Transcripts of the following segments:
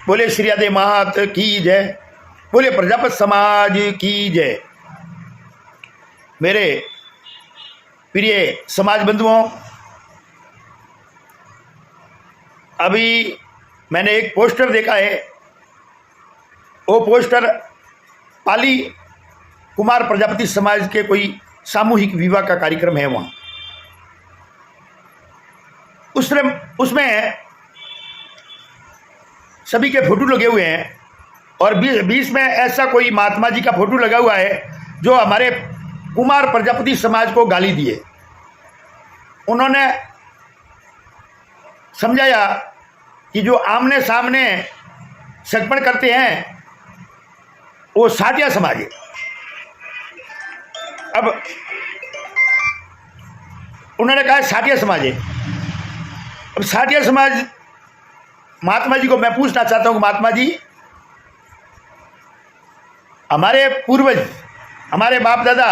बोले श्री राधे मात की जय, बोले प्रजापति समाज की जय। मेरे प्रिय समाज बंधुओं, अभी मैंने एक पोस्टर देखा है। वो पोस्टर पाली कुमार प्रजापति समाज के कोई सामूहिक विवाह का कार्यक्रम है। वहाँ उसमें सभी के फोटो लगे हुए हैं और बीच में ऐसा कोई महात्मा जी का फोटो लगा हुआ है जो हमारे कुमार प्रजापति समाज को गाली दिए। उन्होंने समझाया कि जो आमने सामने सगपन करते हैं वो साटिया समाज है। अब उन्होंने कहा साटिया समाज है। अब साटिया समाज, महात्मा जी को मैं पूछना चाहता हूं कि महात्मा जी, हमारे पूर्वज, हमारे बाप दादा,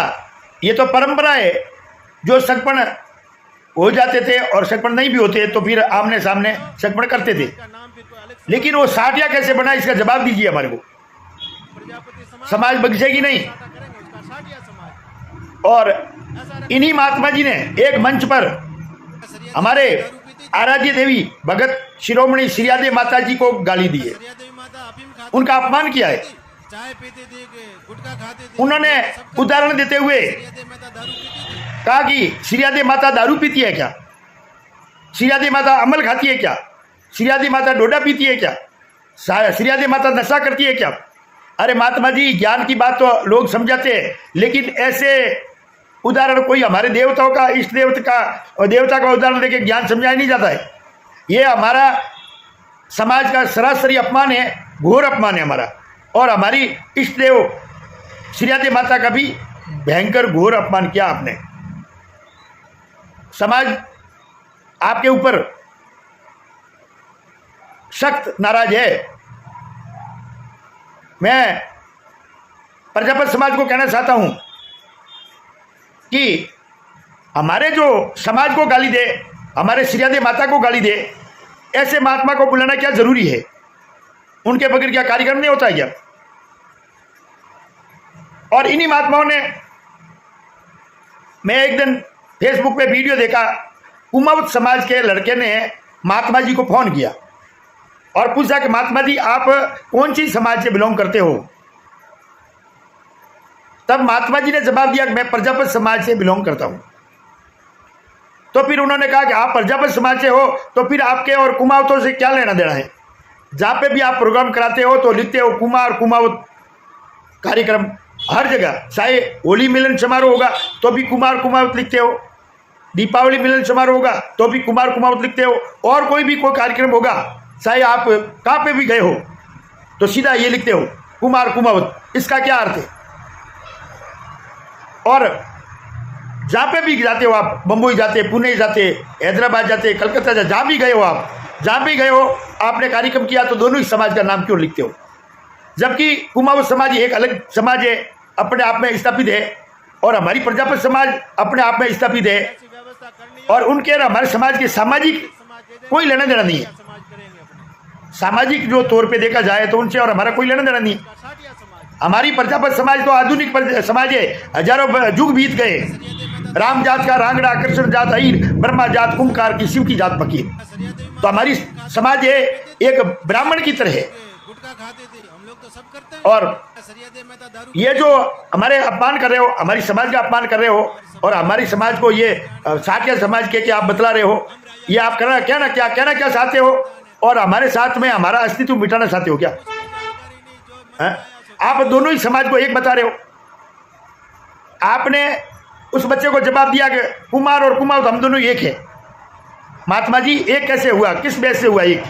ये तो परंपरा है, जो सगपन हो जाते थे और सगपन नहीं भी होते तो फिर आमने सामने सगपन करते थे, लेकिन वो साटिया कैसे बना, इसका जवाब दीजिए हमारे को। समाज बगसेगी नहीं। और इन्हीं महात्मा जी ने एक मंच पर हमारे आराध्य देवी भगत शिरोमणि श्री राधे माता जी को गाली दी है, उनका अपमान किया है। उन्होंने उदाहरण देते हुए कहा कि श्री राधे माता दारू पीती है क्या, श्री राधे माता अमल खाती है क्या, श्री राधे माता डोडा पीती है क्या, श्री राधे माता नशा करती है क्या। अरे महात्मा जी, ज्ञान की बात तो लोग समझाते हैं, लेकिन ऐसे उदाहरण कोई हमारे देवताओं का, इष्ट देवता का उदाहरण देके ज्ञान समझाया नहीं जाता है। ये हमारा समाज का सरासरी अपमान है, घोर अपमान है हमारा। और हमारी इष्ट देव श्री राधे माता का भी भयंकर घोर अपमान किया आपने। समाज आपके ऊपर सख्त नाराज है। मैं प्रजापति समाज को कहना चाहता हूं कि हमारे जो समाज को गाली दे, हमारे श्री राधे माता को गाली दे, ऐसे महात्मा को बुलाना क्या जरूरी है? उनके बगैर क्या कार्यक्रम नहीं होता क्या? और इन्हीं महात्माओं ने, मैं एक दिन फेसबुक पे वीडियो देखा, कुमावत समाज के लड़के ने महात्मा जी को फोन किया और पूछा कि महात्मा जी आप कौन सी समाज से बिलोंग करते हो? तब महात्मा जी ने जवाब दिया कि मैं प्रजापति समाज से बिलोंग करता हूं। तो फिर उन्होंने कहा कि आप प्रजापति समाज से हो तो फिर आपके और कुमावतों से क्या लेना देना है? जहां पे भी आप प्रोग्राम कराते हो तो लिखते हो कुमार कुमावत कार्यक्रम, हर जगह। चाहे होली मिलन समारोह होगा तो भी कुमार कुमावत लिखते हो, दीपावली मिलन समारोह होगा तो भी कुमार कुमावत लिखते हो, और कोई भी कोई कार्यक्रम होगा, चाहे आप कहाँ पे भी गए हो तो सीधा ये लिखते हो कुमार कुमावत। इसका क्या अर्थ है? और जहाँ पे भी जाते हो आप, बम्बई जाते, पुणे जाते, हैदराबाद जाते, कलकत्ता जाते, जहाँ भी गए हो आप, जहाँ भी गए हो आपने कार्यक्रम किया तो दोनों ही समाज का नाम क्यों लिखते हो? जबकि कुमावत समाज एक अलग समाज है, अपने आप में स्थापित है, और हमारी प्रजापति समाज अपने आप में स्थापित है, और उनके और हमारे समाज के सामाजिक कोई लेना देना नहीं है। सामाजिक जो तौर पे देखा जाए तो उनसे और हमारा कोई लेना देना नहीं है। हमारी प्रजापति समाज तो आधुनिक समाज है, हजारों युग बीत गए। राम जात का रांगड़ा, कृष्ण जात अहीर, ब्रह्मा जात कुम्भकार की, शिव की जात फकीर। तो हमारी समाज है एक ब्राह्मण की तरह है। और ये जो हमारे अपमान कर रहे हो, हमारी समाज का अपमान कर रहे हो, और हमारी समाज को ये साटिया समाज के आप बतला रहे हो, ये आप कहना क्या चाहते हो? और हमारे साथ में हमारा अस्तित्व मिटाना चाहते हो क्या? आप दोनों ही समाज को एक बता रहे हो। आपने उस बच्चे को जवाब दिया कि कुमार और कुमावत हम दोनों एक है। महात्मा जी, एक कैसे हुआ? किस बेस से हुआ एक?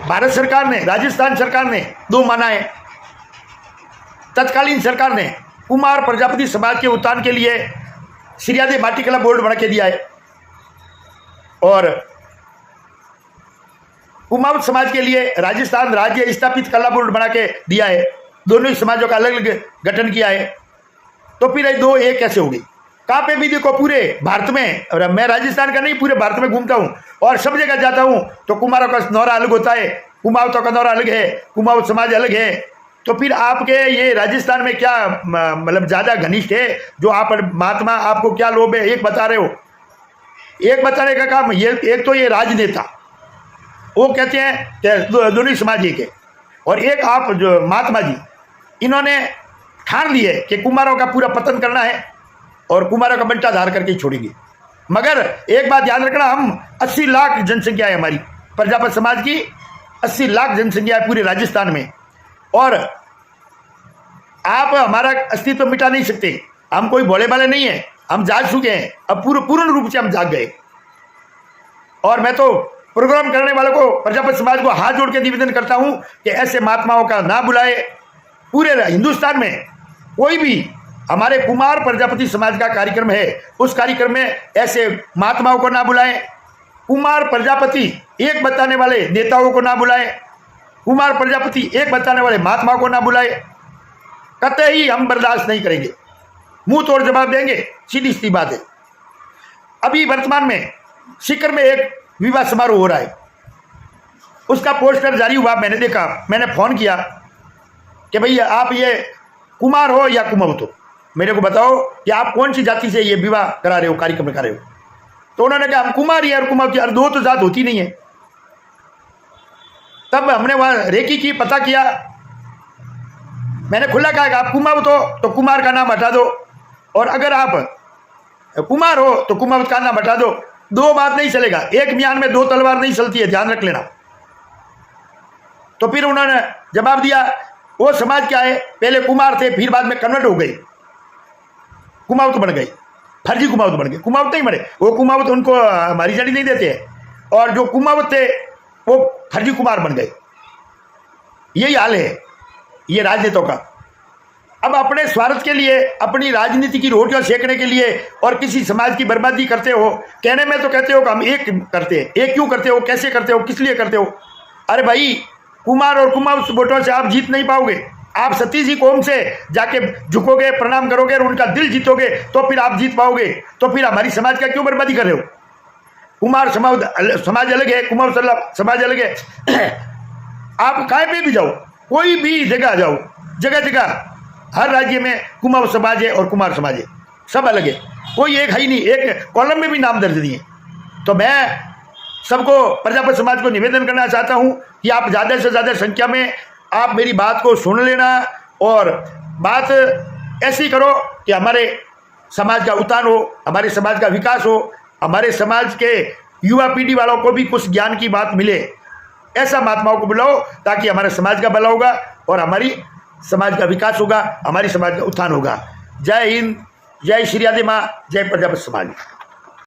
भारत सरकार ने, राजस्थान सरकार ने दो माना है। तत्कालीन सरकार ने कुमार प्रजापति समाज के उत्थान के लिए श्री राधे माटी कला बोर्ड बना के दिया है, और कुमावत समाज के लिए राजस्थान राज्य स्थापित कला बोर्ड बना के दिया है। दोनों ही समाजों का अलग अलग गठन किया है। तो फिर ये दो एक कैसे होगी? कहाँ पे भी देखो पूरे भारत में, और मैं राजस्थान का नहीं, पूरे भारत में घूमता हूँ, और सब जगह जाता हूँ तो कुमारों का नौरा अलग होता है, कुमावतों का नौरा अलग है, कुमाऊँ समाज अलग है। तो फिर आपके ये राजस्थान में क्या मतलब ज़्यादा घनिष्ठ है जो आप महात्मा, आपको क्या लोभ है? एक बता रहे हो, एक बताने का काम ये। एक तो ये राजनेता वो कहते हैं कि दोनों समाज एक है, और एक आप जो महात्मा जी, इन्होंने ठान लिए कि कुमारों का पूरा पतन करना है और कुमारों का बंटा धार करके छोड़ेंगे। मगर एक बात याद रखना, हम 80 लाख जनसंख्या है हमारी प्रजापत समाज की, 80 लाख जनसंख्या है पूरे राजस्थान में, और आप हमारा अस्तित्व मिटा नहीं सकते। हम कोई भोले भाले नहीं है, हम जाग चुके हैं, अब पूर्ण रूप से हम जाग गए। और मैं तो प्रोग्राम करने वालों को, प्रजापत समाज को हाथ जोड़ के निवेदन करता हूं कि ऐसे महात्माओं का ना बुलाए। पूरे हिंदुस्तान में कोई भी हमारे कुमार प्रजापति समाज का कार्यक्रम है, उस कार्यक्रम में ऐसे महात्माओं को ना बुलाएं। कुमार प्रजापति एक बताने वाले नेताओं को ना बुलाएं, कुमार प्रजापति एक बताने वाले महात्माओं को ना बुलाएं। कतई हम बर्दाश्त नहीं करेंगे, मुंह तोड़ जवाब देंगे, सीधी सीधी बात है। अभी वर्तमान में सीकर में एक विवाह समारोह हो रहा है, उसका पोस्टर जारी हुआ, मैंने देखा, मैंने फोन किया कि भैया आप ये कुमार हो या कुमाऊत हो, मेरे को बताओ कि आप कौन सी जाति से ये विवाह करा रहे हो, कार्यक्रम करा रहे हो। तो उन्होंने कहा हम कुमार ही और कुमाऊत, और दो तो जात होती नहीं है। तब हमने वहां रेकी की, पता किया, मैंने खुला कहा कि आप कुमाऊत हो तो कुमार का नाम हटा दो, और अगर आप कुमार हो तो कुमाऊत का नाम हटा दो। दो बात नहीं चलेगा, एक म्यान में दो तलवार नहीं चलती है, ध्यान रख लेना। तो फिर उन्होंने जवाब दिया, वो समाज क्या है, पहले कुमार थे, फिर बाद में कन्वर्ट हो गए, कुमाऊत बन गए, फर्जी कुमाऊत बन गए। कुमाऊत नहीं बने, वो कुमाऊत उनको हमारी जड़ी नहीं देते हैं, और जो कुमाऊत थे वो फर्जी कुमार बन गए। यही हाल है ये राजनेताओं का। अब अपने स्वार्थ के लिए, अपनी राजनीति की रोटियां सेकने के लिए और किसी समाज की बर्बादी करते हो। कहने में तो कहते हो कि हम एक करते हैं, एक क्यों करते हो, कैसे करते हो, किस लिए करते हो? अरे भाई, कुमार और कुमाऊत वोटों से आप जीत नहीं पाओगे। आप सती जी कौम से जाके झुकोगे, प्रणाम करोगे और उनका दिल जीतोगे तो फिर आप जीत पाओगे। तो फिर हमारी समाज का क्यों बर्बादी कर रहे हो? कुमार समाज अलग है, कुमाऊत समाज अलग है। आप कहीं पे भी जाओ, कोई भी जगह जाओ, जगह जगह हर राज्य में कुमाऊत समाज है और कुमार समाज है, सब अलग है, कोई एक है ही नहीं। एक कॉलम में भी नाम दर्ज नहीं है। तो मैं सबको, प्रजापत समाज को निवेदन करना चाहता हूं कि आप ज़्यादा से ज़्यादा संख्या में आप मेरी बात को सुन लेना, और बात ऐसी करो कि हमारे समाज का उत्थान हो, हमारे समाज का विकास हो, हमारे समाज के युवा पीढ़ी वालों को भी कुछ ज्ञान की बात मिले। ऐसा महात्माओं को बुलाओ ताकि हमारे समाज का भला होगा और हमारी समाज का विकास होगा, हमारी समाज का उत्थान होगा। जय हिंद, जय श्री आदि माँ, जय प्रजापत समाज।